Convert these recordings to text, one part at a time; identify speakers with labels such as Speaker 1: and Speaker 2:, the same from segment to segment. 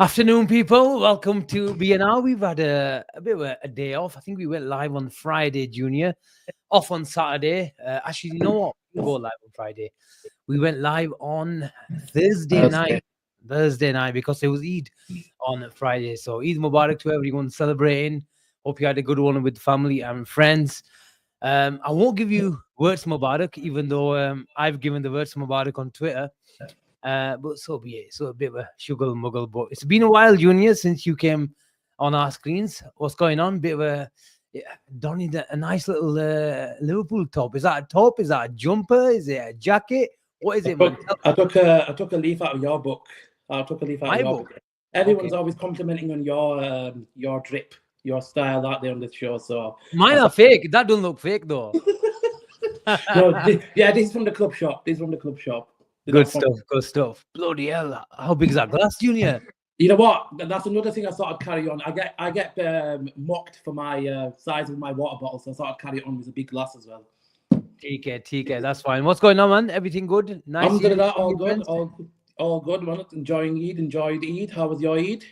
Speaker 1: Afternoon, people. Welcome to BNR. We've had a bit of a day off. I think we went live on Friday, Junior. Off on Saturday. Actually, you know what? We go live on Friday. We went live on Thursday night. Thursday night because it was Eid on Friday. So Eid Mubarak to everyone celebrating. Hope you had a good one with family and friends. I won't give you Wirtz Mubarak, even though I've given the Wirtz Mubarak on Twitter. But so be it. So a bit of a sugar muggle. But it's been a while, Junior, since you came on our screens. What's going on? Bit of a donning a nice little Liverpool top. Is that a top? Is that a jumper? Is it a jacket? What is it, man?
Speaker 2: I took a leaf out of your book. I took a leaf out of your book. Everyone's always complimenting on your drip, your style out there on the show. So
Speaker 1: mine are fake. That don't look fake though.
Speaker 2: This is from the club shop. This is from the club shop.
Speaker 1: Good stuff. Good stuff. Bloody hell! How big is that glass, Junior?
Speaker 2: You know what? That's another thing I thought I'd carry on. I get mocked for my size of my water bottle, so I thought I'd carry it on with a big glass as well.
Speaker 1: TK, that's fine. What's going on, man? Everything good? Nice.
Speaker 2: I'm good at that. All good. All good, man. Enjoying Eid. Enjoyed Eid. How was your Eid?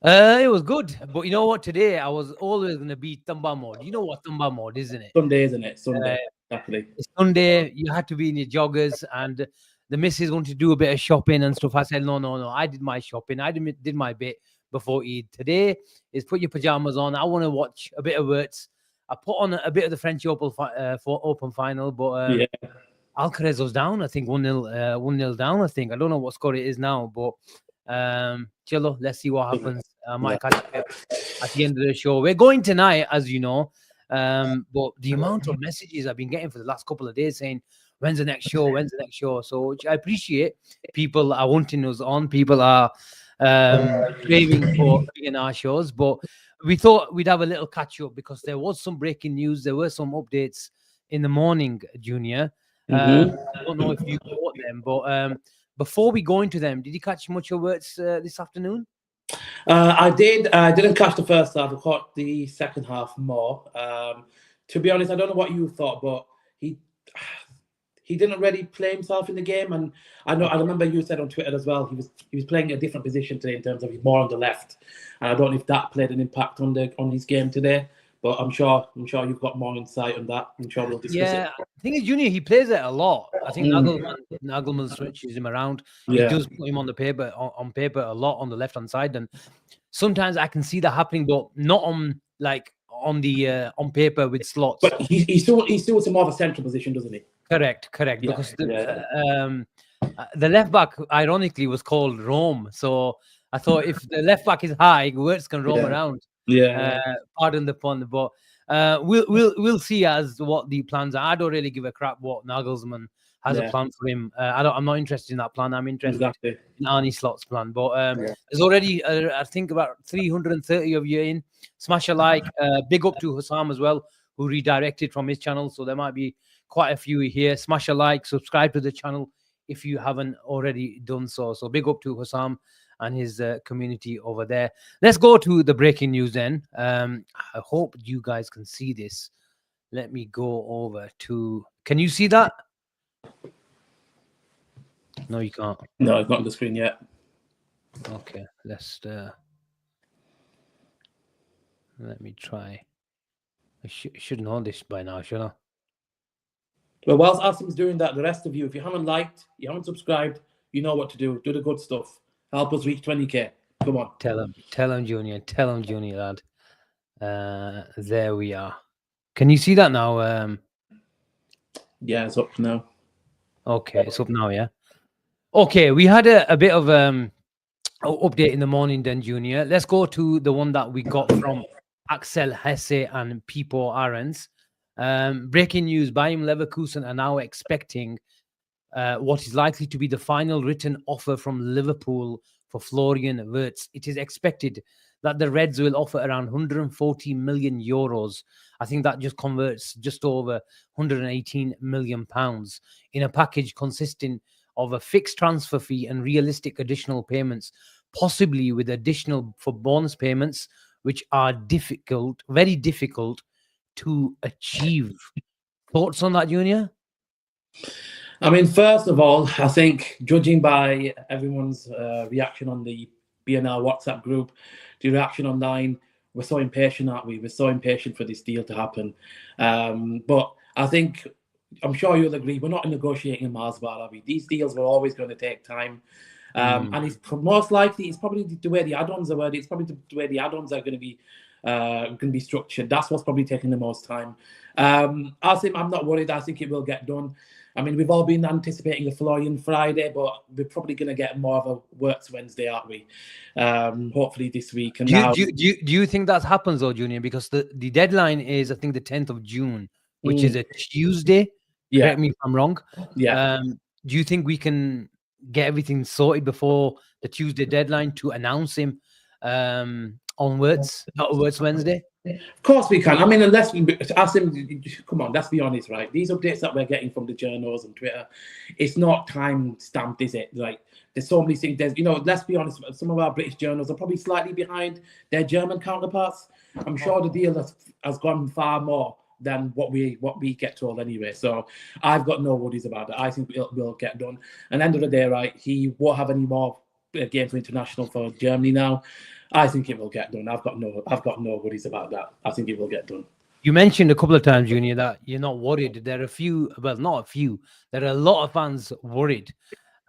Speaker 1: It was good, but you know what? Today I was always gonna be Tamba mode. You know what Tamba mode, isn't it?
Speaker 2: Sunday, isn't it? Sunday, exactly.
Speaker 1: It's Sunday. You had to be in your joggers, and the missus wanted to do a bit of shopping and stuff. I said, no. I did my shopping. I did my bit before Eid. Today is put your pajamas on. I want to watch a bit of Wirtz. I put on a bit of the French Open final, but Alcaraz was down. I think 1-0 down. I think I don't know what score it is now, but chillo, let's see what happens. I might catch it at the end of the show. We're going tonight, as you know. But the amount of messages I've been getting for the last couple of days saying, when's the next show? When's the next show? So which I appreciate. People are wanting us on. People are craving for being our shows. But we thought we'd have a little catch up because there was some breaking news. There were some updates in the morning, Junior. I don't know if you caught them, but before we go into them, did you catch much of Wirtz this afternoon?
Speaker 2: I did. I didn't catch the first half. I caught the second half more. To be honest, I don't know what you thought, but he didn't really play himself in the game. And I remember you said on Twitter as well, he was playing a different position today in terms of he's more on the left. And I don't know if that played an impact on his game today. But I'm sure you've got more insight on that. I'm sure we'll discuss it.
Speaker 1: Yeah, I think Junior, he plays it a lot. I think Nagelman switches him around. He does put him on paper a lot on the left hand side, and sometimes I can see that happening, but not on on paper with slots.
Speaker 2: But he still some more of a central position, doesn't he?
Speaker 1: Correct. Yeah. Because the left back, ironically, was called Rome. So I thought if the left back is high, Wirtz can roam around. Pardon the pun, but we'll see as what the plans are. I don't really give a crap what Nagelsmann has a plan for him. I'm not interested in that plan. I'm interested in Arnie Slot's plan. But there's already I think about 330 of you in. Smash a like. Big up to Hassam as well, who redirected from his channel. So there might be quite a few here. Smash a like. Subscribe to the channel if you haven't already done so. So big up to Hassam and his community over there. Let's go to the breaking news then. I hope you guys can see this. Let me go over to... Can you see that? No, you can't.
Speaker 2: No, it's not on the screen yet.
Speaker 1: Okay, let's... let me try. I should know this by now, should I?
Speaker 2: Well, whilst Asim's doing that, the rest of you, if you haven't liked, you haven't subscribed, you know what to do. Do the good stuff. Help us reach 20k. Come on.
Speaker 1: Tell him, Junior. Tell him, Junior, lad. There we are. Can you see that now?
Speaker 2: Yeah, it's up now.
Speaker 1: Okay, it's up now, yeah. Okay, we had a bit of update in the morning then, Junior. Let's go to the one that we got from Axel Hesse and Pipo Arends. Breaking news, Bayern Leverkusen are now expecting what is likely to be the final written offer from Liverpool for Florian Wirtz. It is expected that the Reds will offer around 140 million euros. I think that just converts just over 118 million pounds in a package consisting of a fixed transfer fee and realistic additional payments, possibly with additional for bonus payments, which are very difficult to achieve. Thoughts on that, Junior?
Speaker 2: I mean, first of all, I think judging by everyone's reaction on the be in our WhatsApp group, the reaction online. We're so impatient, aren't we? We're so impatient for this deal to happen. But I think, I'm sure you'll agree, we're not negotiating a Mars bar, are we? These deals were always going to take time. And it's most likely, it's probably the way the add-ons are worded. It's probably the way the add-ons are going to be structured. That's what's probably taking the most time. Asim, I'm not worried. I think it will get done. I mean, we've all been anticipating a Florian Friday, but we're probably going to get more of a Wirtz Wednesday, aren't we? Hopefully this week. And
Speaker 1: do you think that happens, though, Junior? Because the deadline is, I think, the 10th of June, which is a Tuesday.
Speaker 2: Yeah.
Speaker 1: Correct me if I'm wrong.
Speaker 2: Yeah.
Speaker 1: Do you think we can get everything sorted before the Tuesday deadline to announce him on Wirtz Wednesday?
Speaker 2: Of course we can. I mean, unless we ask him, come on, let's be honest, right? These updates that we're getting from the journals and Twitter, it's not time stamped, is it? Like, there's so many things. There's, let's be honest, some of our British journals are probably slightly behind their German counterparts. I'm sure the deal has gone far more than what we get told anyway. So I've got no worries about it. I think it will get done. And end of the day, right, he won't have any more games for international for Germany now. I think it will get done. I've got no worries about that. I think it will get done.
Speaker 1: You mentioned a couple of times, Junior, that you're not worried. There are a few, well, not a few. There are a lot of fans worried.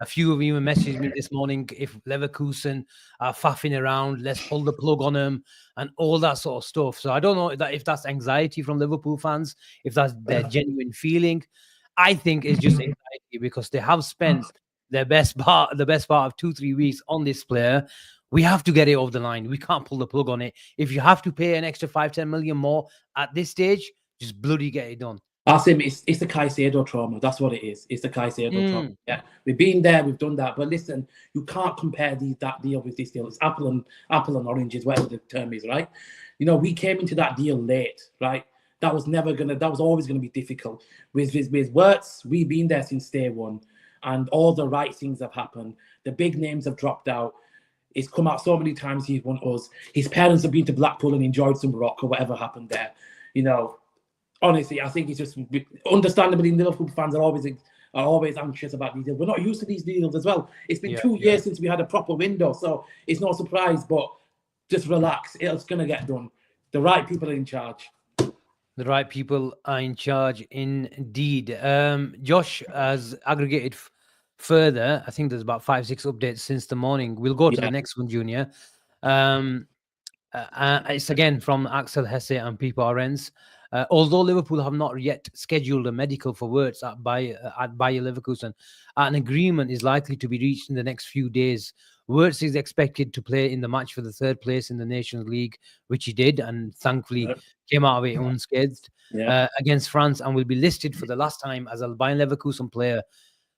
Speaker 1: A few of you messaged me this morning, if Leverkusen are faffing around, let's pull the plug on them and all that sort of stuff. So I don't know if that's anxiety from Liverpool fans, if that's their genuine feeling. I think it's just anxiety because they have spent the best part of 2-3 weeks on this player. We have to get it over the line. We can't pull the plug on it. If you have to pay an extra 5-10 million more at this stage, just bloody get it done.
Speaker 2: Asim, it's the Caicedo trauma. That's what it is. It's the Caicedo trauma. Yeah, we've been there, we've done that. But listen, you can't compare that deal with this deal. It's apple and oranges, whatever the term is, right? We came into that deal late, right? That was always gonna be difficult. With Wirtz, we've been there since day one, and all the right things have happened. The big names have dropped out. It's come out so many times he's won us. His parents have been to Blackpool and enjoyed some rock or whatever happened there. Honestly, I think it's just understandably Liverpool fans are always anxious about these deals. We're not used to these deals as well. It's been 2 years since we had a proper window, so it's no surprise. But just relax; it's gonna get done. The right people are in charge.
Speaker 1: The right people are in charge, indeed. Josh has aggregated further. I think there's about 5-6 updates since the morning. We'll go to the next one, Junior. It's again from Axel Hesse and People Arends. Although Liverpool have not yet scheduled a medical for Wirtz at Bayer Leverkusen, an agreement is likely to be reached in the next few days. Wirtz is expected to play in the match for the 3rd place in the Nations League, which he did, and thankfully came out of it unscathed against France, and will be listed for the last time as a Bayer Leverkusen player.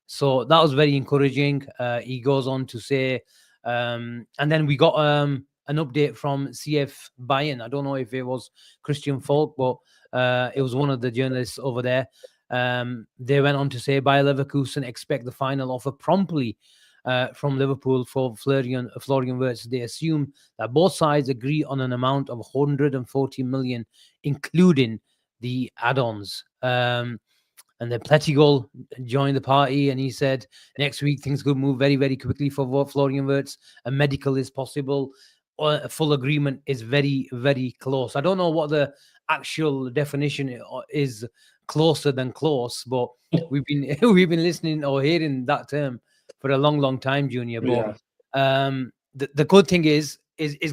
Speaker 1: So that was very encouraging. He goes on to say, and then we got an update from CF Bayern. I don't know if it was Christian Falk, but it was one of the journalists over there. They went on to say Bayer Leverkusen expect the final offer promptly from Liverpool for Florian Wirtz. They assume that both sides agree on an amount of 140 million, including the add-ons. And then Pletigol joined the party, and he said next week things could move very, very quickly for Florian Wirtz. A medical is possible. A full agreement is very, very close. I don't know what the actual definition is, closer than close, but we've been listening or hearing that term for a long, long time, Junior. But the good thing is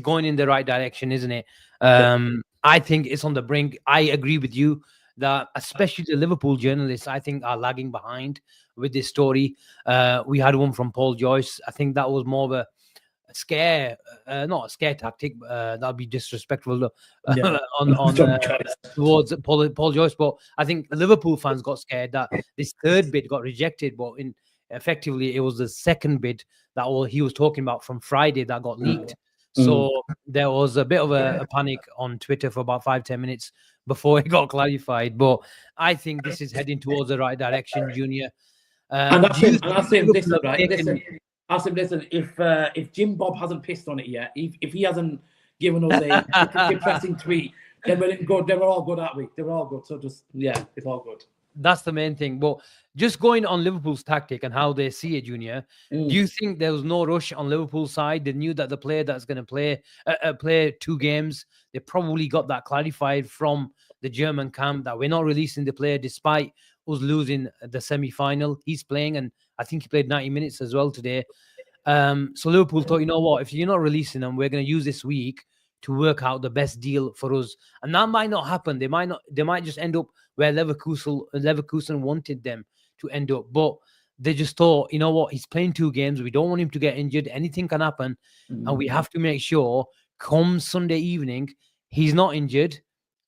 Speaker 1: going in the right direction, isn't it? I think it's on the brink. I agree with you that especially the Liverpool journalists, I think, are lagging behind with this story. We had one from Paul Joyce. I think that was more of a scare, not a scare tactic. That'd be disrespectful towards Paul Joyce. But I think Liverpool fans got scared that this 3rd bid got rejected. But effectively, it was the 2nd bid that he was talking about from Friday that got leaked. So there was a bit of a panic on Twitter for about 5-10 minutes before it got clarified. But I think this is heading towards the right direction, Junior.
Speaker 2: Listen, if Jim Bob hasn't pissed on it yet, if he hasn't given us a depressing tweet, then we're all good, aren't we? They're all good. So it's all good.
Speaker 1: That's the main thing. But just going on Liverpool's tactic and how they see it, Junior, do you think there was no rush on Liverpool's side? They knew that the player that's going to play 2 games, they probably got that clarified from the German camp that we're not releasing the player despite us losing the semi-final. He's playing, and I think he played 90 minutes as well today. So Liverpool thought, you know what, if you're not releasing them, we're going to use this week to work out the best deal for us. And that might not happen. They might just end up where Leverkusen wanted them to end up. But they just thought, you know what, he's playing 2 games. We don't want him to get injured. Anything can happen. And we have to make sure come Sunday evening, he's not injured.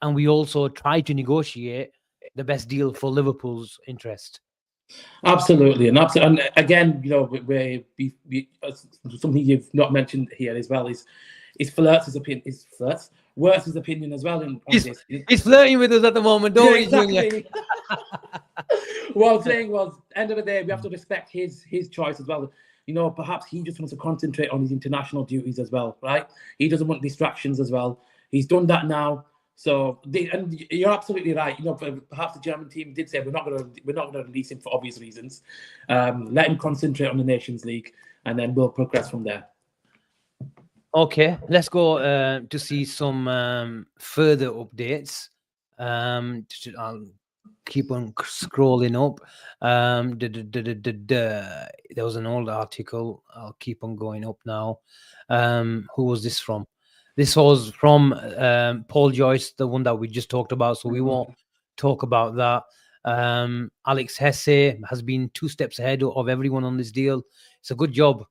Speaker 1: And we also try to negotiate the best deal for Liverpool's interest.
Speaker 2: Absolutely, and again, you know, something you've not mentioned here as well is Wirtz's opinion. Wirtz's opinion as well.
Speaker 1: He's flirting with us at the moment, don't we, Junior?
Speaker 2: What I'm saying was, end of the day, we have to respect his choice as well. You know, perhaps he just wants to concentrate on his international duties as well, right? He doesn't want distractions as well. He's done that now. So, and you're absolutely right. You know, perhaps the German team did say we're not going to release him for obvious reasons. Let him concentrate on the Nations League, and then we'll progress from there.
Speaker 1: Okay, let's go to see some further updates. I'll keep on scrolling up. There was an old article. I'll keep on going up now. Who was this from? This was from Paul Joyce, the one that we just talked about, so we won't talk about that. Alex Hesse has been 2 steps ahead of everyone on this deal. It's a good job.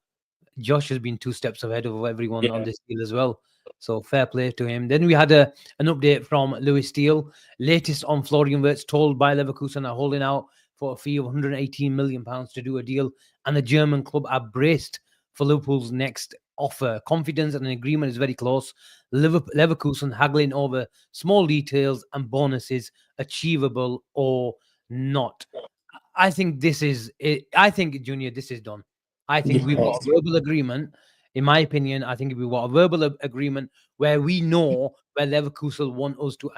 Speaker 1: Josh has been 2 steps ahead of everyone on this deal as well. So fair play to him. Then we had an update from Lewis Steele. Latest on Florian Wirtz, told by Leverkusen are holding out for a fee of £118 million to do a deal. And the German club are braced for Liverpool's next offer. Confidence and an agreement is very close. Leverkusen haggling over small details and bonuses, achievable or not. I think this is it. I think, Junior, this is done. I think we've got a verbal agreement. In my opinion, I think we've got a verbal agreement where we know where Leverkusen want us to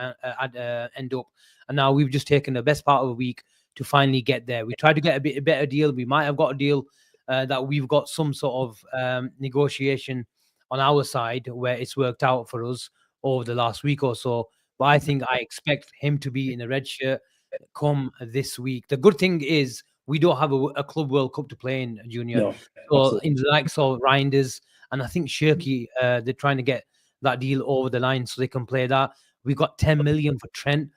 Speaker 1: end up. And now we've just taken the best part of a week to finally get there. We tried to get a better deal. We might have got a deal that we've got some sort of negotiation on our side where it's worked out for us over the last week or so. But I think I expect him to be in a red shirt come this week. The good thing is we don't have a Club World Cup to play in, Junior.
Speaker 2: No,
Speaker 1: so in the likes of Reinders, and I think Shirky, they're trying to get that deal over the line so they can play that. We got 10 million for Trent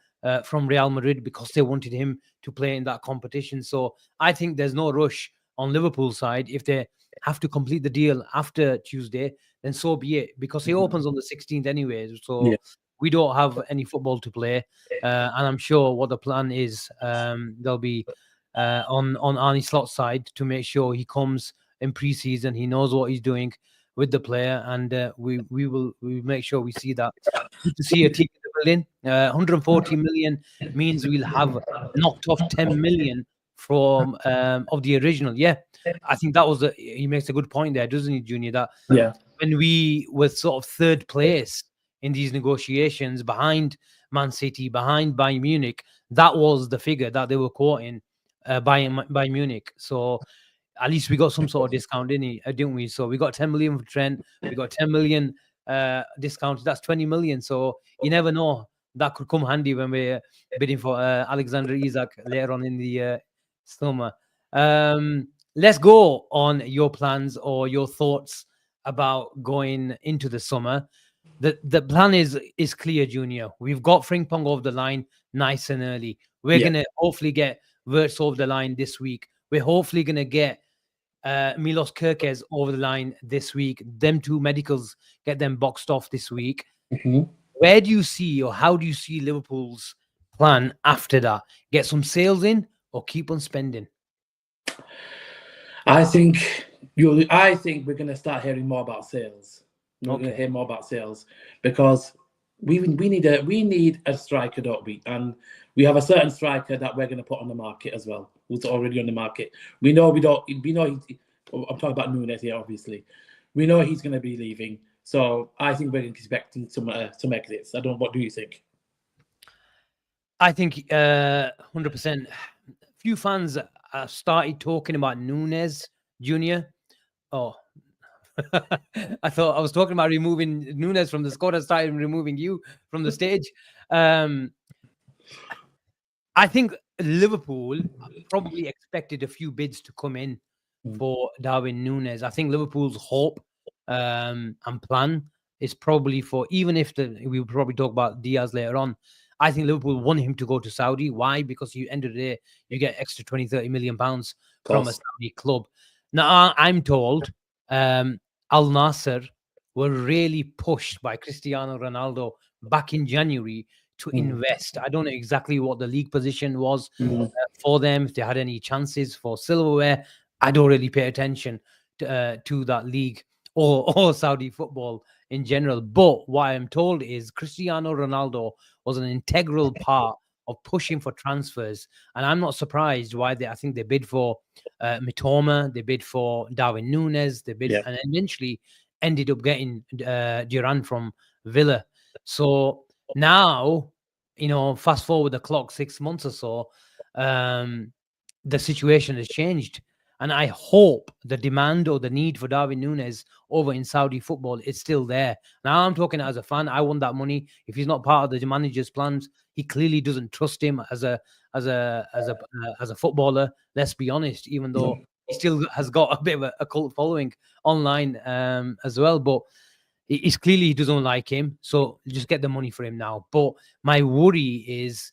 Speaker 1: from Real Madrid because they wanted him to play in that competition. So I think there's no rush on Liverpool's side. If they have to complete the deal after Tuesday, then so be it, because he opens on the 16th anyways. So we don't have any football to play. And I'm sure what the plan is, there'll be on Arne Slot's side to make sure he comes in pre-season. He knows what he's doing with the player, and we make sure we see that. Good to see a team in 140 million means we'll have knocked off 10 million from of the original. Yeah, I think that was he makes a good point there, doesn't he, Junior? That when we were sort of 3rd place in these negotiations behind Man City, behind Bayern Munich, that was the figure that they were quoting by Munich. So at least we got some sort of discount, didn't we? So we got 10 million for Trent. We got 10 million discount. That's 20 million. So you never know. That could come handy when we're bidding for Alexander Isak later on in the summer. Let's go on your plans or your thoughts about going into the summer. The plan is clear, Junior. We've got Frimpong over the line nice and early. We're going to hopefully get Wirtz over the line this week. We're hopefully going to get Milos Kerkez over the line this week. Them 2 medicals, get them boxed off this week. Where do you see, or how do you see Liverpool's plan after that? Get some sales in or keep on spending?
Speaker 2: I think we're going to start hearing more about sales. We're going to hear more about sales because we need a striker, don't we? And we have a certain striker that we're going to put on the market as well, who's already on the market. We know I'm talking about Nunes here, obviously. We know he's going to be leaving, so I think we're expecting some exits. What do you think?
Speaker 1: I think 100%. Few fans started talking about Nunes Jr. Oh, I thought I was talking about removing Nunes from the squad. I started removing you from the stage. I think Liverpool probably expected a few bids to come in for Darwin Nunes. I think Liverpool's hope and plan is probably for, even if we will probably talk about Diaz later on. I think Liverpool want him to go to Saudi. Why? Because you end of the day, you get extra 20-30 million pounds from a Saudi club. Now, I'm told Al Nasser were really pushed by Cristiano Ronaldo back in January to invest. I don't know exactly what the league position was for them, if they had any chances for silverware. I don't really pay attention to that league or Saudi football in general. But what I'm told is Cristiano Ronaldo was an integral part of pushing for transfers. And I'm not surprised why I think they bid for Mitoma, they bid for Darwin Nunes, they bid and eventually ended up getting Duran from Villa. So now, fast forward the clock 6 months or so, the situation has changed. And I hope the demand or the need for Darwin Nunes over in Saudi football is still there. Now I'm talking as a fan. I want that money. If he's not part of the manager's plans, he clearly doesn't trust him as a footballer. Let's be honest. Even though he still has got a bit of a cult following online as well, but it's clearly he doesn't like him. So just get the money for him now. But my worry is,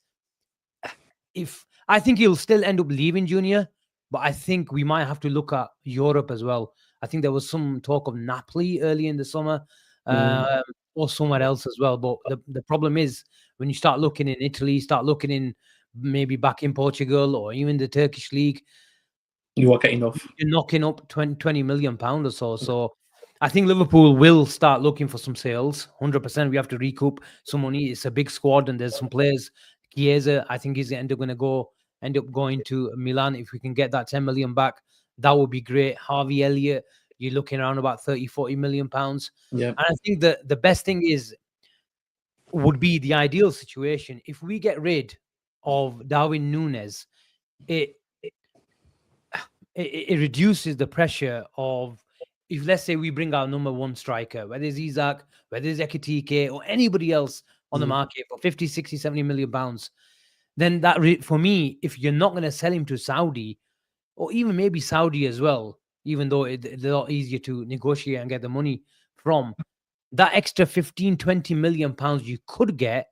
Speaker 1: if I think he'll still end up leaving Junior. But I think we might have to look at Europe as well. I think there was some talk of Napoli early in the summer or somewhere else as well. But the problem is when you start looking in Italy, start looking in maybe back in Portugal or even the Turkish league,
Speaker 2: you won't get enough.
Speaker 1: You're knocking up 20 million pounds or so. So I think Liverpool will start looking for some sales. 100%. We have to recoup some money. It's a big squad and there's some players. Chiesa, I think he's end up going to Milan. If we can get that 10 million back, that would be great. Harvey Elliott, you're looking around about 30-40 million pounds.
Speaker 2: Yeah.
Speaker 1: And I think the best thing would be the ideal situation. If we get rid of Darwin Nunes, it reduces the pressure of, if let's say we bring our number one striker, whether it's Isaac, whether it's Ekitike or anybody else on the market for 50, 60, 70 million pounds, then that for me, if you're not going to sell him to Saudi or even maybe Saudi as well, even though it's a lot easier to negotiate and get the money from, that extra 15, 20 million pounds you could get,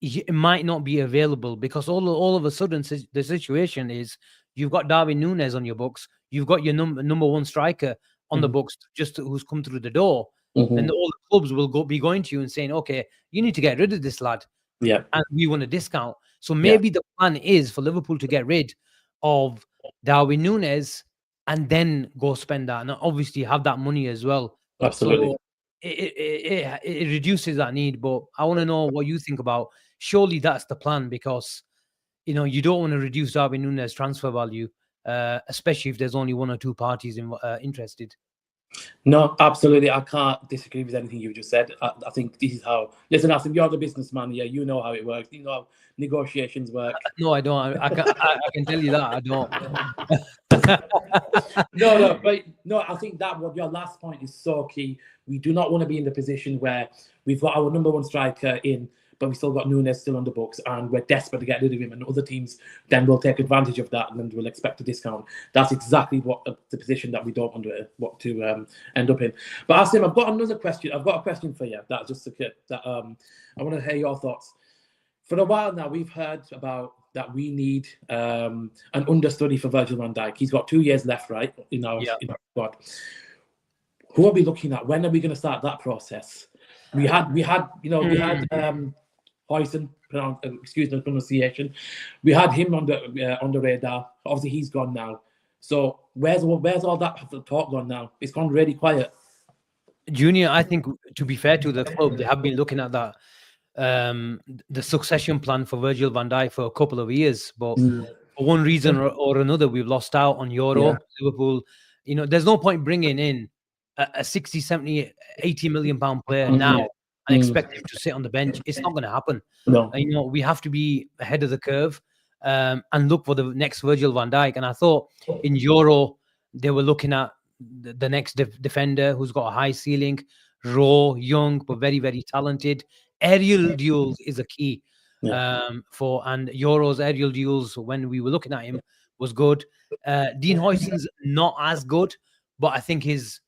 Speaker 1: it might not be available because all of a sudden the situation is you've got Darwin Nunes on your books, you've got your number one striker on the books, just who's come through the door, then all the clubs will be going to you and saying, okay, you need to get rid of this lad.
Speaker 2: Yeah.
Speaker 1: And we want a discount. So maybe the plan is for Liverpool to get rid of Darwin Nunes and then go spend that. And obviously have that money as well.
Speaker 2: Absolutely.
Speaker 1: So it reduces that need. But I want to know what you think about. Surely that's the plan because, you don't want to reduce Darwin Nunes' transfer value, especially if there's only one or two parties interested.
Speaker 2: No, absolutely. I can't disagree with anything you just said. I think this is how. Listen, Asim, you're the businessman. Yeah, you know how it works. You know how negotiations work.
Speaker 1: No, I don't. I can tell you that I don't.
Speaker 2: No. I think that what your last point is so key. We do not want to be in the position where we've got our number one striker in, but we still got Nunes still on the books, and we're desperate to get rid of him, and other teams then will take advantage of that, and then will expect a discount. That's exactly what the position that we don't want to end up in. But Asim, I've got another question. I've got a question for you. I want to hear your thoughts. For a while now, we've heard about that we need an understudy for Virgil van Dijk. He's got 2 years left, right? In our squad. Who are we looking at? When are we going to start that process? We had Hoyson, excuse the pronunciation. We had him on the radar. Obviously, he's gone now. So where's all that talk gone now? It's gone really quiet.
Speaker 1: Junior, I think, to be fair to the club, they have been looking at that the succession plan for Virgil van Dijk for a couple of years, but for one reason or another, we've lost out on Euro. Liverpool, there's no point bringing in a 60, 70, 80 million pound player now and expect him to sit on the bench. It's not going to happen.
Speaker 2: No.
Speaker 1: You know, we have to be ahead of the curve and look for the next Virgil van Dijk. And I thought in Euro, they were looking at the next defender who's got a high ceiling, raw, young, but very, very talented. Aerial duels is a key and Euro's aerial duels, when we were looking at him, was good. Dean Hoyson's not as good, but I think his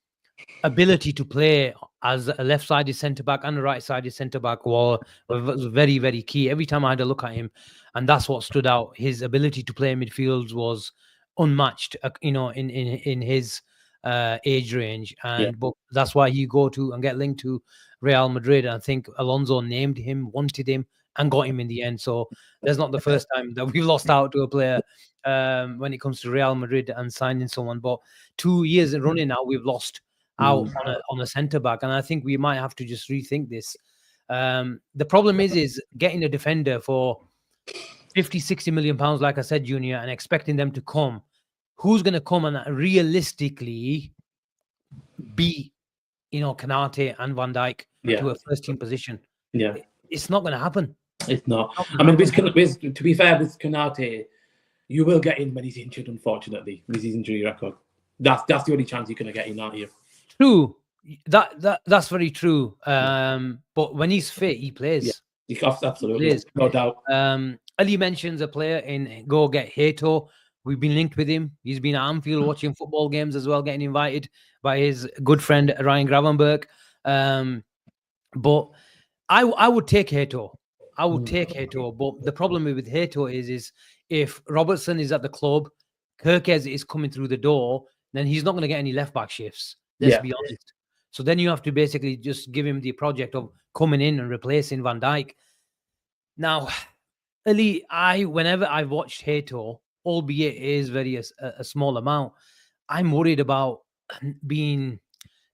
Speaker 1: ability to play as a left-sided centre-back and a right-sided centre-back was very, very key. Every time I had a look at him, and that's what stood out. His ability to play in midfield was unmatched, you know, in his age range. And but that's why he go to and get linked to Real Madrid. And I think Alonso named him, wanted him, and got him in the end. So that's not the first time that we've lost out to a player when it comes to Real Madrid and signing someone. But 2 years in running now, we've lost out on a centre back, and I think we might have to just rethink this. The problem is getting a defender for 50-60 million pounds, like I said, Junior, and expecting them to come. Who's going to come and realistically beat, you know, Kenate and Van Dijk to a first team position?
Speaker 2: Yeah,
Speaker 1: it's not going to happen.
Speaker 2: It's not. I mean, to be fair, with Kenate, you will get in when he's injured. Unfortunately, with his injury record, that's the only chance you're going to get in out here.
Speaker 1: True. That's very true. But when he's fit, he plays.
Speaker 2: Yeah, absolutely. He plays. No doubt.
Speaker 1: Ali mentions a player in Go Get Hato. We've been linked with him. He's been at Anfield watching football games as well, getting invited by his good friend Ryan Gravenberg. But I would take Hato. I would take Hato. But the problem with Hato is if Robertson is at the club, Kirkez is coming through the door, then he's not going to get any left back shifts. Let's be honest. So then you have to basically just give him the project of coming in and replacing Van Dijk. Now, Ali, whenever I've watched Hato, albeit it is a small amount, I'm worried about being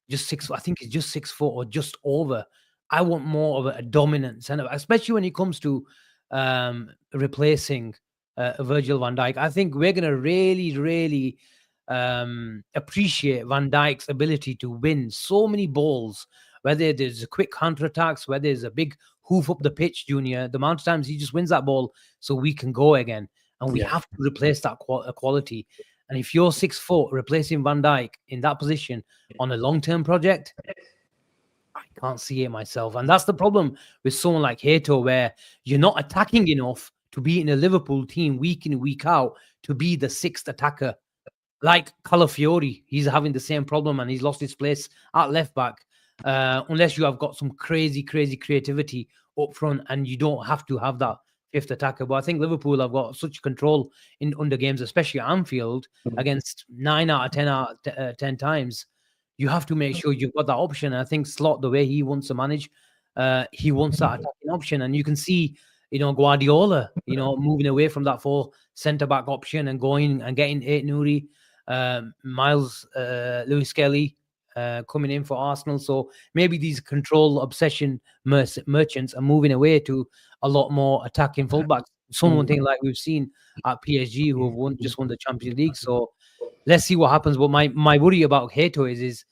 Speaker 1: just 6. I think it's just 6 foot or just over. I want more of a dominant centre, especially when it comes to replacing Virgil van Dijk. I think we're going to really appreciate Van Dijk's ability to win so many balls, whether there's a quick counter-attacks, whether there's a big hoof up the pitch, Junior. The amount of times he just wins that ball so we can go again. And we have to replace that quality. And if you're 6 foot, replacing Van Dijk in that position on a long-term project, I can't see it myself. And that's the problem with someone like Hato, where you're not attacking enough to be in a Liverpool team week in, week out, to be the 6th attacker. Like Calafiori, he's having the same problem and he's lost his place at left back. Unless you have got some crazy creativity up front, and you don't have to have that 5th attacker. But I think Liverpool have got such control in under games, especially at Anfield, against 9 out of 10 times. You have to make sure you've got that option. And I think Slot, the way he wants to manage, he wants that attacking option. And you can see, you know, Guardiola, you know, moving away from that 4 centre-back option and going and getting Aït Nouri, Miles Lewis Kelly coming in for Arsenal. So maybe these control obsession merchants are moving away to a lot more attacking fullbacks. Someone thing like we've seen at PSG, who have just won the Champions League. So let's see what happens. But my worry about Hato is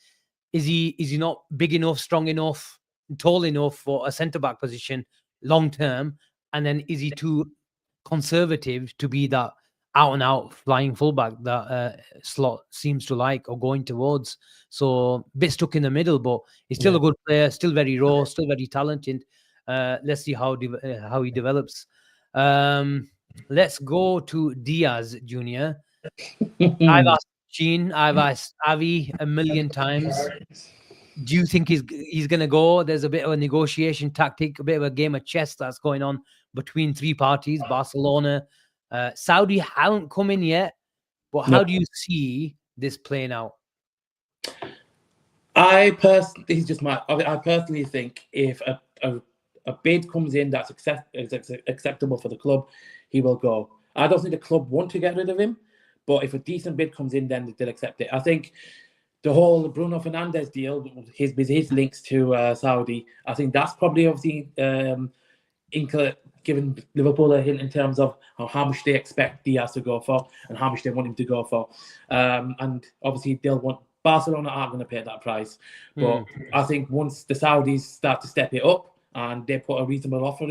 Speaker 1: he not big enough, strong enough, tall enough for a centre-back position long term? And then is he too conservative to be that out-and-out flying fullback that Slot seems to like or going towards? So a bit stuck in the middle, but he's still a good player, still very raw, still very talented. Let's see how he develops. Let's go to Diaz, Junior. I've asked Gene, I've asked Avi a million times. Do you think he's going to go? There's a bit of a negotiation tactic, a bit of a game of chess that's going on between 3 parties, Barcelona. Saudi haven't come in yet, but how do you see this playing out?
Speaker 2: I personally think if a bid comes in that's acceptable for the club, he will go. I don't think the club want to get rid of him, but if a decent bid comes in, then they'll accept it. I think the whole Bruno Fernandes deal, his links to Saudi, I think that's probably obviously giving Liverpool a hint in terms of how much they expect Diaz to go for and how much they want him to go for. And obviously they'll want Barcelona aren't going to pay that price. But I think once the Saudis start to step it up and they put a reasonable offer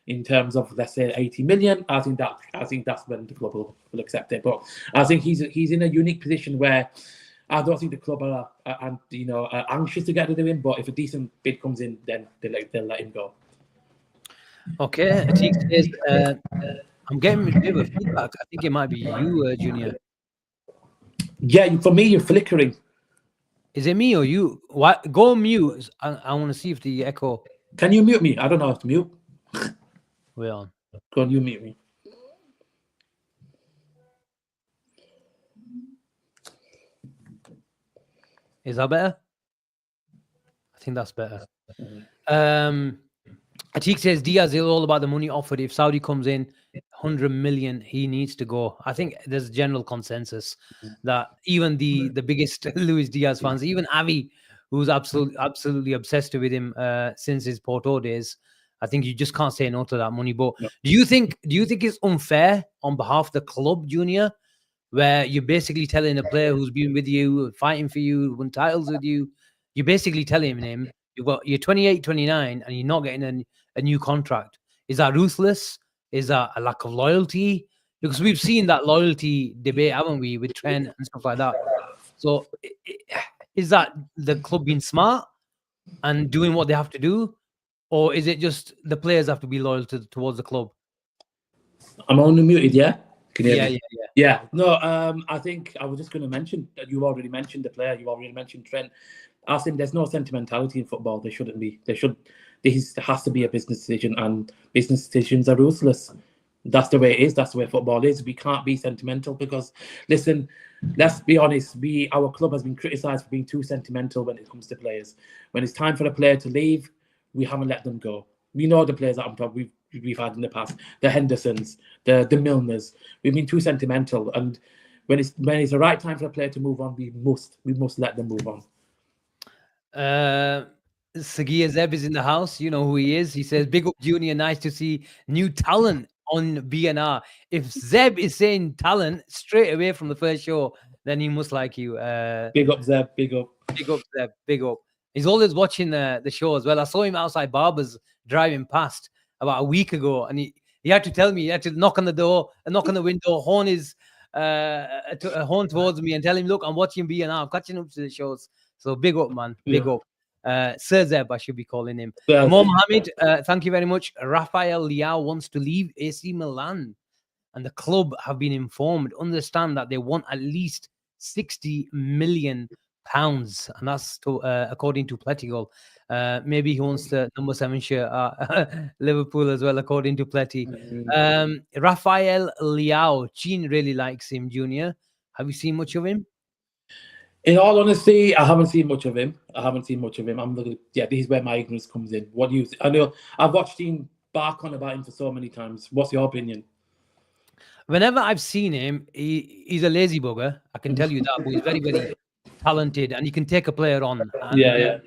Speaker 2: in terms of, let's say, 80 million, I think that's when the club will accept it. But I think he's in a unique position where I don't think the club are anxious to get rid of him. But if a decent bid comes in, then they'll let him go.
Speaker 1: Okay, Atik says, I'm getting a bit of feedback. I think it might be you, Junior.
Speaker 2: Yeah, for me, you're flickering.
Speaker 1: Is it me or you? What? Go mute. I want to see if the echo.
Speaker 2: Can you mute me? I don't know how to mute.
Speaker 1: We're on.
Speaker 2: Go on, you mute me.
Speaker 1: Is that better? I think that's better. Atik says Diaz is all about the money offered. If Saudi comes in 100 million, he needs to go. I think there's general consensus that even the biggest Luis Diaz fans, even Avi, who's absolutely obsessed with him since his Porto days, I think you just can't say no to that money. But
Speaker 2: No.
Speaker 1: do you think it's unfair on behalf of the club, Junior, where you're basically telling a player who's been with you, fighting for you, won titles with you, you're basically telling him you're 28, 29, and you're not getting a new contract? Is that ruthless? Is that a lack of loyalty? Because we've seen that loyalty debate, haven't we, with Trent and stuff like that. So is that the club being smart and doing what they have to do? Or is it just the players have to be loyal towards the club?
Speaker 2: I'm only muted, yeah? Can you hear
Speaker 1: Yeah,
Speaker 2: me?
Speaker 1: yeah.
Speaker 2: Yeah. No, I think I was just going to mention that you already mentioned the player. You already mentioned Trent. Asim, there's no sentimentality in football. There shouldn't be. This has to be a business decision, and business decisions are ruthless. That's the way it is. That's the way football is. We can't be sentimental because, listen, let's be honest. Our club has been criticised for being too sentimental when it comes to players. When it's time for a player to leave, we haven't let them go. We know the players that I'm talking. We've had in the past, the Hendersons, the Milners. We've been too sentimental, and when it's the right time for a player to move on, we must let them move on.
Speaker 1: Sagia Zeb is in the house. You know who he is. He says, "Big up, Junior. Nice to see new talent on BNR." If Zeb is saying talent straight away from the first show, then he must like you.
Speaker 2: Big up, Zeb. Big up.
Speaker 1: Big up, Zeb. Big up. He's always watching the show as well. I saw him outside Barber's driving past about a week ago, and he had to tell me, he had to knock on the door, knock on the window, horn towards me, and tell him, "Look, I'm watching BNR. I'm catching up to the shows." So big up, man. Big up. Sir Zeb, I should be calling him.
Speaker 2: Yeah.
Speaker 1: Mo Mohammed, thank you very much. Rafael Leao wants to leave AC Milan, and the club have been informed. Understand that they want at least £60 million, and that's according to Pletigol. Maybe he wants the number 7 shirt at Liverpool as well, according to Pleti. Rafael Leao, Gene really likes him, Junior. Have you seen much of him?
Speaker 2: In all honesty, I haven't seen much of him. This is where my ignorance comes in. What do you think? I know I've watched him bark on about him for so many times. What's your opinion?
Speaker 1: Whenever I've seen him, he's a lazy bugger. I can tell you that, but he's very, very talented, and he can take a player on. And,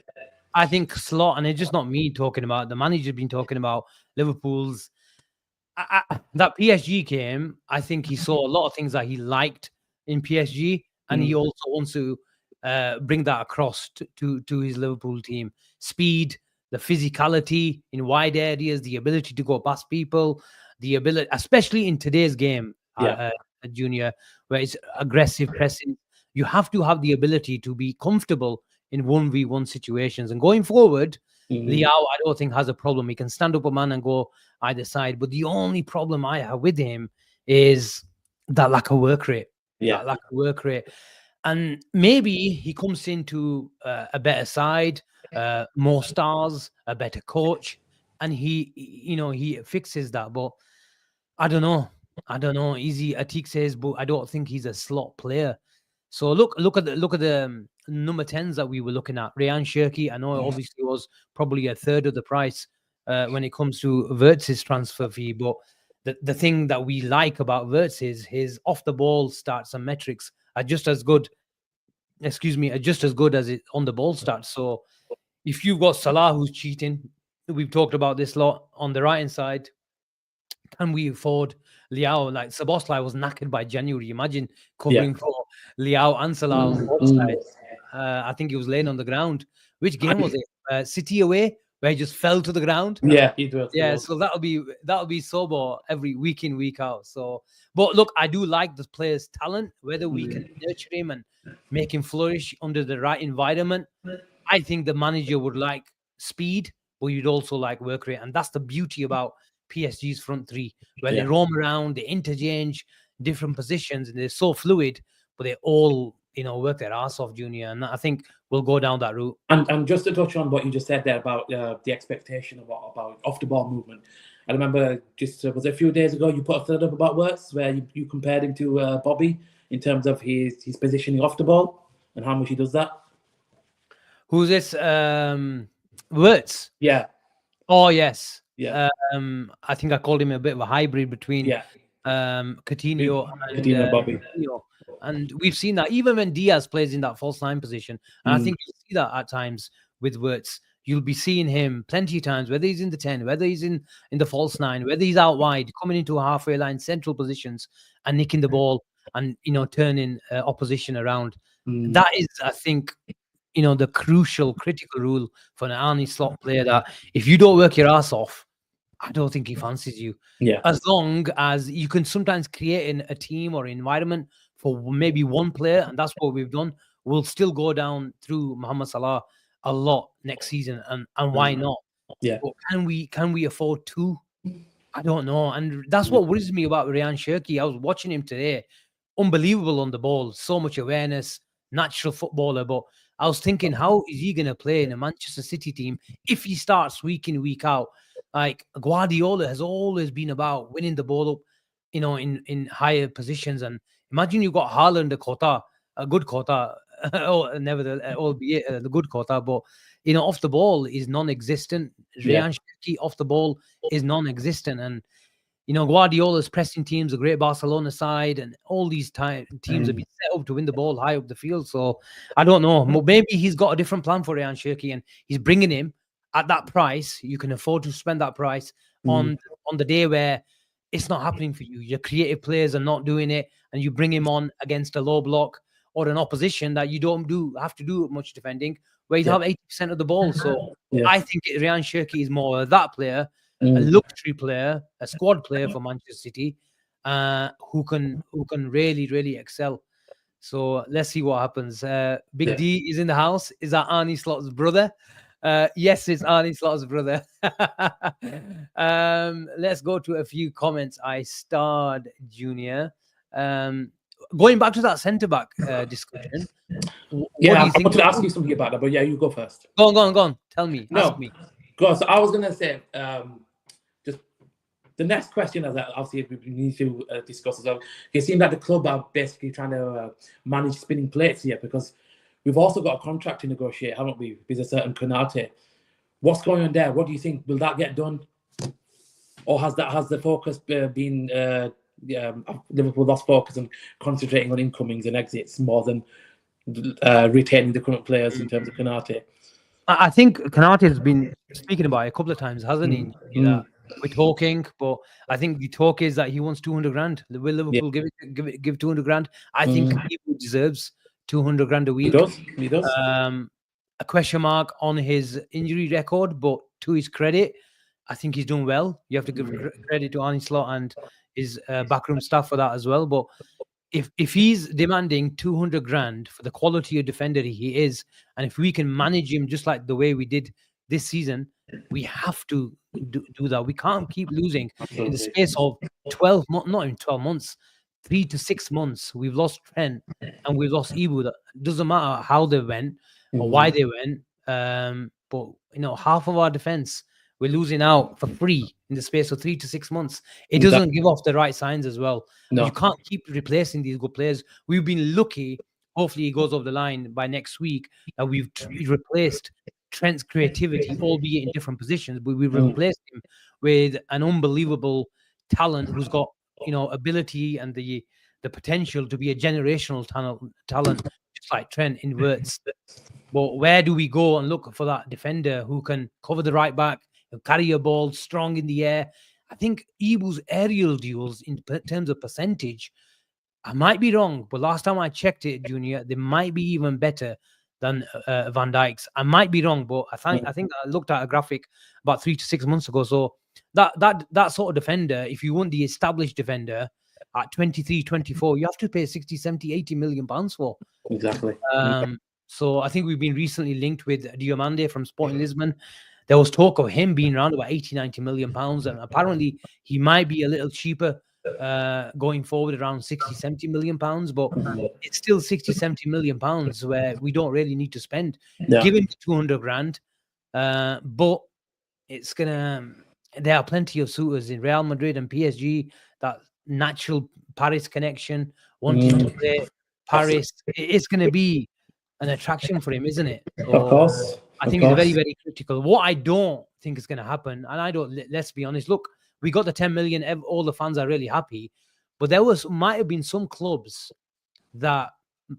Speaker 1: I think Slot, and it's just not me talking about, the manager's been talking about Liverpool's. That PSG came, I think he saw a lot of things that he liked in PSG, and he also wants to bring that across to his Liverpool team. Speed, the physicality in wide areas, the ability to go past people, the ability, especially in today's game, Junior, where it's aggressive pressing. You have to have the ability to be comfortable in 1v1 situations. And going forward, Leao, I don't think has a problem. He can stand up a man and go either side. But the only problem I have with him is that lack of work rate. That lack of work rate. And maybe he comes into a better side, more stars, a better coach, and he fixes that. But I don't know. Easy Atik says, but I don't think he's a slot player. So look at the number 10s that we were looking at. Rayan Cherki, I know it obviously was probably a third of the price when it comes to Wirtz's transfer fee, but the thing that we like about Wirtz is his off the ball stats and metrics are just as good. As good as it on the ball stats. So if you've got Salah who's cheating, we've talked about this lot on the right hand side. Can we afford Leao? Like Szoboszlai was knackered by January. Imagine covering for Leao and Salah on both sides. I think he was laying on the ground. Which game was it? City away, where he just fell to the ground.
Speaker 2: Yeah, he does.
Speaker 1: Yeah, so that'll be sober every week in, week out. So, but look, I do like the player's talent. Whether we can nurture him and make him flourish under the right environment, I think the manager would like speed, but you'd also like work rate, and that's the beauty about PSG's front three, where they roam around, they interchange different positions, and they're so fluid, but they all work their ass off, Junior. And I think we'll go down that route.
Speaker 2: And just to touch on what you just said there about the expectation about off the ball movement, I remember was it a few days ago you put a thread up about Wirtz where you compared him to Bobby in terms of his positioning off the ball and how much he does that.
Speaker 1: Who's this? Wirtz.
Speaker 2: Yeah.
Speaker 1: Oh yes.
Speaker 2: Yeah.
Speaker 1: I think I called him a bit of a hybrid between Coutinho and
Speaker 2: Bobby.
Speaker 1: And we've seen that even when Diaz plays in that false nine position. And I think you'll see that at times with Wirtz. You'll be seeing him plenty of times, whether he's in the 10, whether he's in the false nine, whether he's out wide, coming into a halfway line, central positions, and nicking the ball and turning opposition around. That is, I think, the critical rule for an Arnie slot player, that if you don't work your ass off, I don't think he fancies you.
Speaker 2: Yeah.
Speaker 1: As long as you can sometimes create a team or environment for maybe one player, and that's what we've done. We'll still go down through Mohamed Salah a lot next season, and why not?
Speaker 2: Yeah.
Speaker 1: But can we afford two? I don't know. And that's what worries me about Ryan Cherki. I was watching him today. Unbelievable on the ball, so much awareness, natural footballer. But I was thinking, how is he going to play in a Manchester City team if he starts week in, week out? Like Guardiola has always been about winning the ball up, in higher positions. And imagine you got Haaland, a good quota, albeit the good quota, but off the ball is non-existent. Ryan Cherki off the ball is non-existent, and Guardiola's pressing teams, a great Barcelona side, and all these teams have been set up to win the ball high up the field. So I don't know. Maybe he's got a different plan for Ryan Cherki, and he's bringing him at that price. You can afford to spend that price on the day where it's not happening for you. Your creative players are not doing it, and you bring him on against a low block or an opposition that you don't have to do much defending, where you have 80% of the ball. So I think Ryan Cherki is more of that player, a luxury player, a squad player for Manchester City, who can really, really excel. So let's see what happens. Big D is in the house. Is that Arnie Slot's brother? Yes, it's Arnie Slot's brother. Let's go to a few comments. I starred Junior. Going back to that centre back discussion.
Speaker 2: I wanted to ask you something about that, but you go first.
Speaker 1: Go on. Tell me. Ask me.
Speaker 2: Go on. So I was gonna say, just the next question, as obviously we need to discuss as well. It seems like the club are basically trying to manage spinning plates here, because we've also got a contract to negotiate, haven't we, with a certain Kenate? What's going on there? What do you think? Will that get done, or has the focus been Liverpool lost focus on concentrating on incomings and exits more than retaining the current players in terms of Kenate?
Speaker 1: I think Kenate has been speaking about it a couple of times, hasn't he? We're talking, but I think the talk is that he wants 200 grand. Will Liverpool give 200 grand? I think he deserves 200 grand a week.
Speaker 2: He does.
Speaker 1: A question mark on his injury record, but to his credit, I think he's doing well. You have to give credit to Arnie Slot and his backroom staff for that as well. But if he's demanding 200 grand for the quality of defender he is, and if we can manage him just like the way we did this season, we have to do that. We can't keep losing. In the space of 12 months, not even 12 months, 3 to 6 months, we've lost Trent and we've lost Ibu. That doesn't matter how they went or why they went. But half of our defense, we're losing out for free in the space of 3 to 6 months. It doesn't give off the right signs as well. No. You can't keep replacing these good players. We've been lucky. Hopefully he goes over the line by next week that we've replaced Trent's creativity, albeit in different positions, but we've replaced him with an unbelievable talent who's got ability and the potential to be a generational talent, just like Trent in Wirtz. But where do we go and look for that defender who can cover the right back, carry a ball, strong in the air? I think Ibu's aerial duels in terms of percentage, I might be wrong, but last time I checked it, Junior, they might be even better than Van Dijk's. I might be wrong, but I think I looked at a graphic about 3 to 6 months ago. So that sort of defender, if you want the established defender at 23, 24, you have to pay 60, 70, 80 million pounds for.
Speaker 2: Exactly.
Speaker 1: So I think we've been recently linked with Diomande from Sporting Lisbon. There was talk of him being around about 80, 90 million pounds, and apparently he might be a little cheaper going forward, around 60, 70 million pounds, but it's still 60, 70 million pounds where we don't really need to spend. Give him 200 grand, but it's gonna, there are plenty of suitors in Real Madrid and PSG, that natural Paris connection, wanting to play Paris. It's going to be an attraction for him, isn't it? So
Speaker 2: Of course.
Speaker 1: I think it's very, very critical. What I don't think is going to happen, and I don't, let's be honest, look, we got the 10 million, all the fans are really happy, but there might have been some clubs that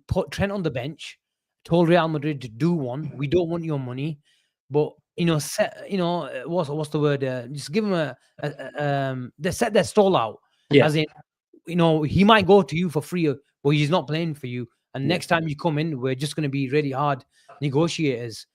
Speaker 1: put Trent on the bench, told Real Madrid to do one. We don't want your money, but what's the word? Just give them they set their stall out. As in, he might go to you for free, but he's not playing for you. And next time you come in, we're just going to be really hard negotiators.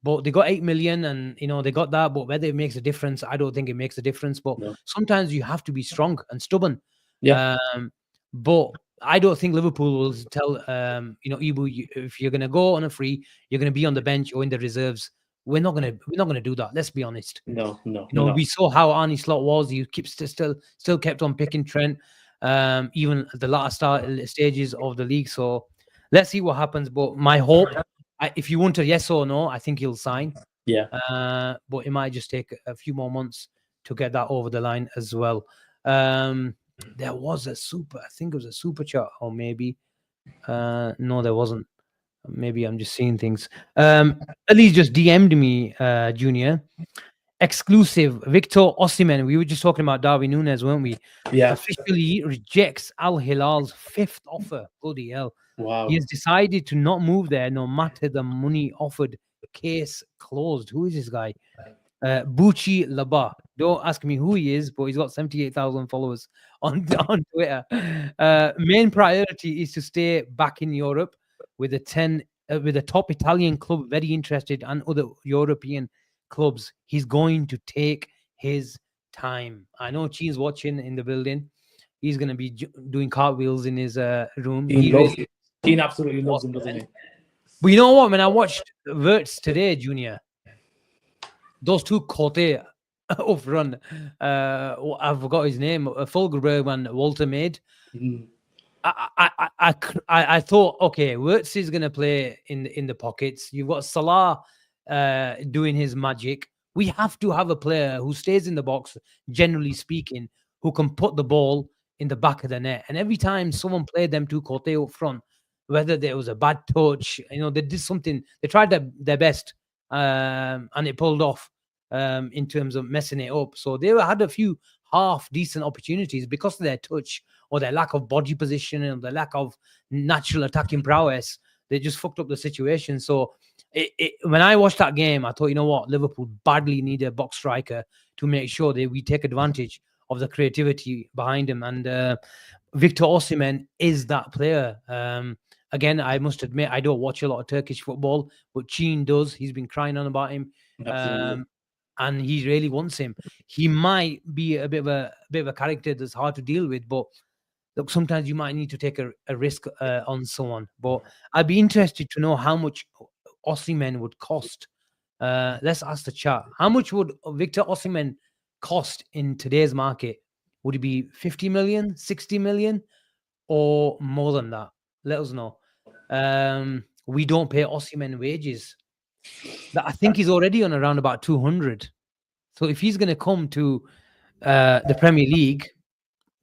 Speaker 1: But they got 8 million, and they got that. But whether it makes a difference, I don't think it makes a difference. But sometimes you have to be strong and stubborn. But I don't think Liverpool will tell Ibu, if you're going to go on a free, you're going to be on the bench or in the reserves. We're not gonna do that. Let's be honest.
Speaker 2: No.
Speaker 1: We saw how Arne Slot was. He still kept on picking Trent, even at the latter stages of the league. So let's see what happens. But my hope, if you want a yes or no, I think he'll sign. But it might just take a few more months to get that over the line as well. There was I think it was a super chat, or maybe no, there wasn't. Maybe I'm just seeing things. Ali just DM'd me, Junior. Exclusive, Victor Osimhen. We were just talking about Darwin Núñez, weren't we? Officially rejects Al Hilal's 5th offer. Bloody hell.
Speaker 2: Wow.
Speaker 1: He has decided to not move there no matter the money offered. Case closed. Who is this guy? Bucci Laba. Don't ask me who he is, but he's got 78,000 followers on Twitter. Main priority is to stay back in Europe with the top Italian club very interested, and other European clubs. He's going to take his time. I know Chi's watching in the building. He's going to be doing cartwheels in his room.
Speaker 2: He absolutely loves him, doesn't he?
Speaker 1: But you know what? When I watched Wirtz today, Junior, those two Kote up front, I forgot his name, Fulgerberg and Walter made. I thought, okay, Wirtz is going to play in the pockets. You've got Salah doing his magic. We have to have a player who stays in the box, generally speaking, who can put the ball in the back of the net. And every time someone played them two Cote up front, whether there was a bad touch, they did something. They tried their best, and it pulled off in terms of messing it up. So they had a few half decent opportunities because of their touch or their lack of body position and the lack of natural attacking prowess. They just fucked up the situation. So when I watched that game, I thought, you know what, Liverpool badly need a box striker to make sure that we take advantage of the creativity behind him. And Victor Osimhen is that player. Again, I must admit, I don't watch a lot of Turkish football, but Chin does. He's been crying on about him. And he really wants him. He might be a bit of a character that's hard to deal with, but look, sometimes you might need to take a risk on someone. But I'd be interested to know how much Osimhen would cost. Let's ask the chat. How much would Victor Osimhen cost in today's market? Would it be 50 million, 60 million, or more than that? Let us know. We don't pay Osimhen wages. I think he's already on around about 200. So if he's going to come to the Premier League,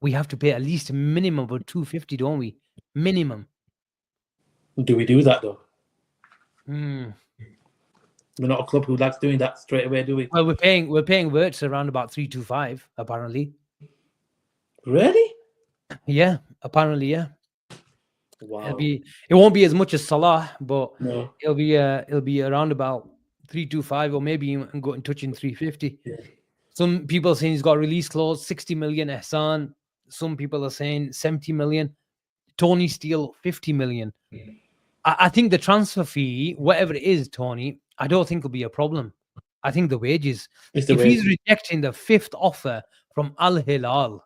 Speaker 1: we have to pay at least a minimum of 250, don't we? Minimum.
Speaker 2: Do we do that though?
Speaker 1: We're
Speaker 2: not a club who likes doing that straight away, do we?
Speaker 1: Well, we're paying Wirtz around about 325, apparently.
Speaker 2: Really?
Speaker 1: Yeah, apparently, yeah.
Speaker 2: Wow.
Speaker 1: It won't be as much as Salah, but
Speaker 2: no.
Speaker 1: it'll be around about 325, or maybe even going touching 350.
Speaker 2: Yeah.
Speaker 1: Some people are saying he's got a release clause, 60 million Ehsan. Some people are saying 70 million. Tony Steele, 50 million. I think the transfer fee, whatever it is, Tony, I don't think will be a problem. I think the wages.
Speaker 2: It's the
Speaker 1: If he's
Speaker 2: wage.
Speaker 1: rejecting the 5th offer from Al Hilal,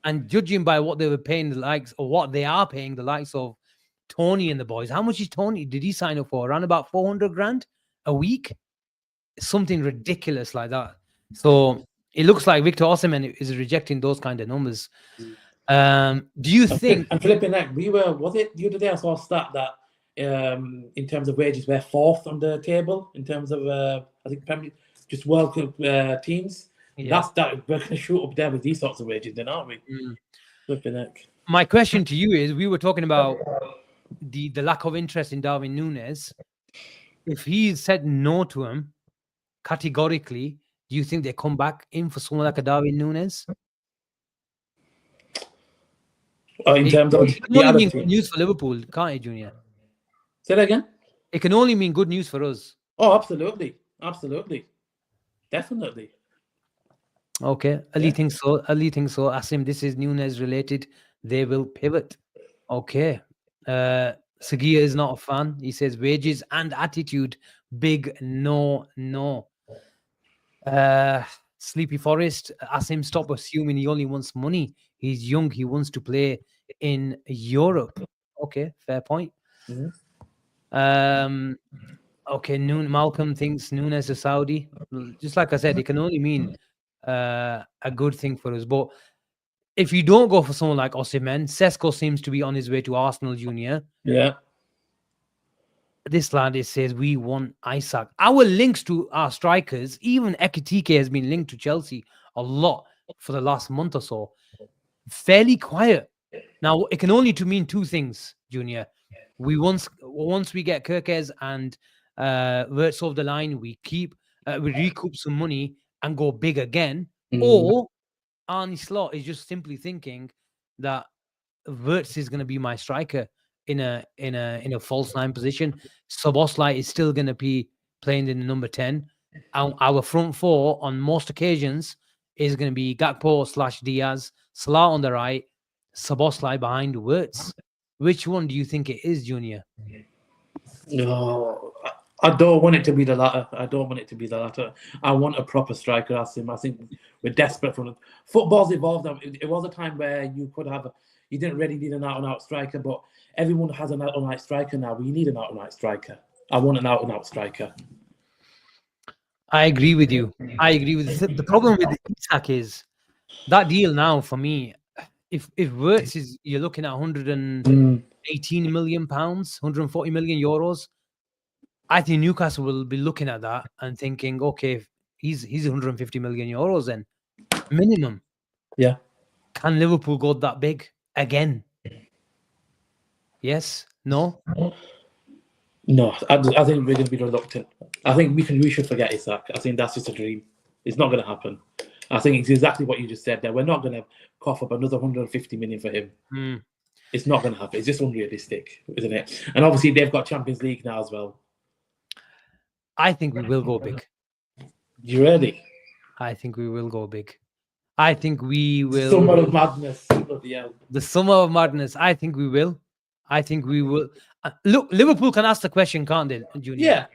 Speaker 1: and judging by what they were paying the likes, or what they are paying the likes of Tony and the boys, how much is Tony? Did he sign up for? Around about 400 grand a week? Something ridiculous like that. So it looks like Victor Osimhen is rejecting those kind of numbers. Do you think?
Speaker 2: And flipping that, was it the other day I saw a stat that in terms of wages, we're 4th on the table in terms of I think just World Cup teams.
Speaker 1: Yeah.
Speaker 2: That we're going to shoot up there with these sorts of wages, then, aren't we? Flipping heck.
Speaker 1: My question to you is: we were talking about the lack of interest in Darwin Núñez. If he said no to him categorically, do you think they come back in for someone like a Darwin Núñez?
Speaker 2: In terms of
Speaker 1: it can only mean good news for Liverpool, can't it, Junior?
Speaker 2: Say that again.
Speaker 1: It can only mean good news for us.
Speaker 2: Oh, absolutely, definitely.
Speaker 1: Okay, Ali thinks so. Ali thinks so. Asim, this is Núñez related. They will pivot. Okay. Sagia is not a fan. He says wages and attitude, big no. Sleepy Forest, Asim, stop assuming he only wants money. He's young. He wants to play in Europe. Okay, fair point. Okay, Malcolm thinks Núñez is Saudi. Just like I said, it can only mean a good thing for us. But if you don't go for someone like Osimhen, Sesko seems to be on his way to Arsenal, Junior.
Speaker 2: Yeah.
Speaker 1: This lad, it says we want Isaac. Our links to our strikers, even Ekitike has been linked to Chelsea a lot for the last month or so. Fairly quiet. Now, it can only to mean two things, Junior. We once we get Kirkes and Wirtz off the line, we recoup some money and go big again. Or Arne Slot is just simply thinking that Wirtz is going to be my striker in a false 9 position. Szoboszlai is still going to be playing in the number 10. Our front 4 on most occasions is going to be Gakpo / Diaz, Salah on the right, Szoboszlai behind Wirtz. Which one do you think it is, Junior?
Speaker 2: No, I don't want it to be the latter. I want a proper striker, Asim. I think we're desperate for it. Football's evolved. It was a time where you didn't really need an out-and-out striker, but everyone has an out-and-out striker now. We need an out-and-out striker. I want an out-and-out striker.
Speaker 1: I agree with you. The problem with Isak is that deal now for me. If Wirtz is, you're looking at 118 million pounds, 140 million euros. I think Newcastle will be looking at that and thinking, okay, he's 150 million euros then minimum.
Speaker 2: Yeah.
Speaker 1: Can Liverpool go that big again? Yes? No?
Speaker 2: No, I think we're going to be reluctant. I think we should forget Isak. I think that's just a dream. It's not going to happen. I think it's exactly what you just said there. We're not going to cough up another 150 million for him. It's not going to happen. It's just unrealistic, isn't it? And obviously they've got Champions League now as well.
Speaker 1: I think we will go big.
Speaker 2: You ready?
Speaker 1: I think we will go big. I think we will.
Speaker 2: Summer of madness.
Speaker 1: The summer of madness. I think we will. Look, Liverpool can ask the question, can't they, Junior?
Speaker 2: Yeah.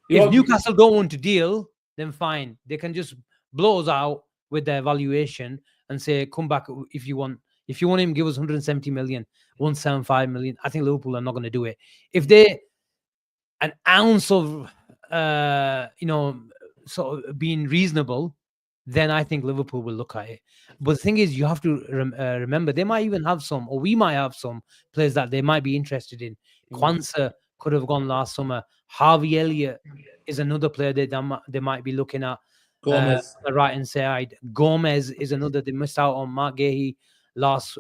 Speaker 1: If Newcastle don't want to deal, then fine. They can just blow us out with their valuation and say, come back if you want. If you want him, give us 170 million, 175 million. I think Liverpool are not going to do it. If they an ounce of sort of being reasonable, then I think Liverpool will look at it. But the thing is, you have to remember, they might even have some, or we might have some players that they might be interested in. Kwanzaa could have gone last summer. Harvey Elliott is another player that they might be looking at.
Speaker 2: Gomez.
Speaker 1: The right hand side. Gomez is another. They missed out on Mark Gahey last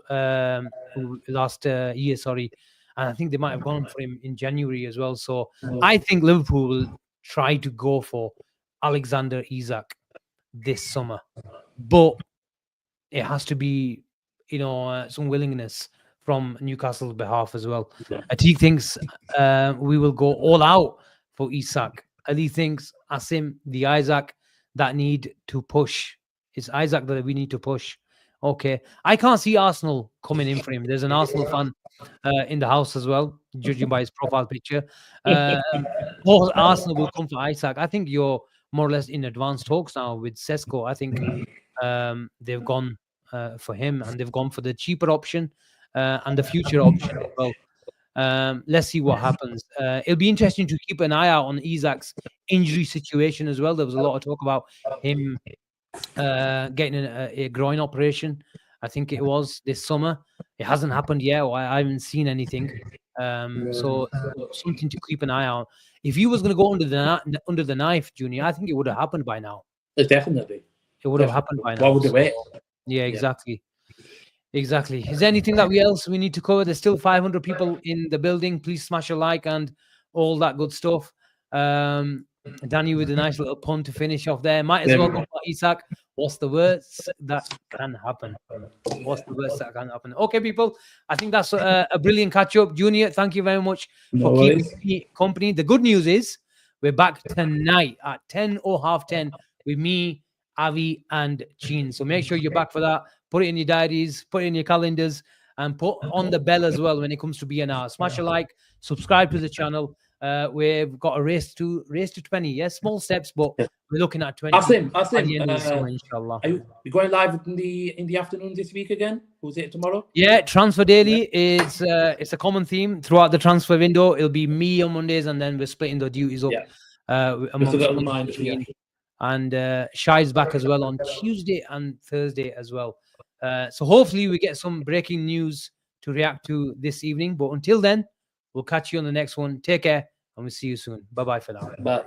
Speaker 1: year, sorry. And I think they might have gone for him in January as well. So I think Liverpool will try to go for Alexander Isak this summer. But it has to be, some willingness from Newcastle's behalf as well. Atik thinks we will go all out for Isak. Ali thinks Asim, the Isaac that need to push. It's Isaac that we need to push. Okay. I can't see Arsenal coming in for him. There's an Arsenal fan in the house as well, judging by his profile picture. Or Arsenal will come for Isaac. I think you're more or less in advanced talks now with Sesko. I think they've gone for him, and they've gone for the cheaper option and the future option as well. Let's see what happens. It'll be interesting to keep an eye out on Isaac's injury situation as well. There was a lot of talk about him getting a groin operation. I think it was this summer. It hasn't happened yet, or I haven't seen anything. So something to keep an eye on. If he was going to go under the knife, Junior, I think it would have happened by now.
Speaker 2: Definitely.
Speaker 1: It would have happened by now.
Speaker 2: Why would they wait?
Speaker 1: Yeah, exactly. Exactly. Is there anything that we need to cover? There's still 500 people in the building. Please smash a like and all that good stuff. Danny with a nice little pun to finish off there. Might as well go for Isaac. What's the worst that can happen? What's the worst that can happen? Okay, people. I think that's a brilliant catch-up. Junior, thank you very much for keeping me company. The good news is we're back tonight at 10 or half 10 with me, Avi, and Chin. So make sure you're back for that. Put it in your diaries, put it in your calendars, and put on the bell as well when it comes to BNR. Smash a like, subscribe to the channel. We've got a race to 20. Yes, small steps, but we're looking at 20.
Speaker 2: Asim,
Speaker 1: at the end of the summer, inshallah.
Speaker 2: Are you going live in the afternoon this week again? Who's it tomorrow?
Speaker 1: Yeah, Transfer Daily is it's a common theme throughout the transfer window. It'll be me on Mondays, and then we're splitting the duties up. And Shai's back as well on Tuesday and Thursday as well. So hopefully we get some breaking news to react to this evening. But until then, we'll catch you on the next one. Take care, and we'll see you soon. Bye-bye for now.
Speaker 2: Bye.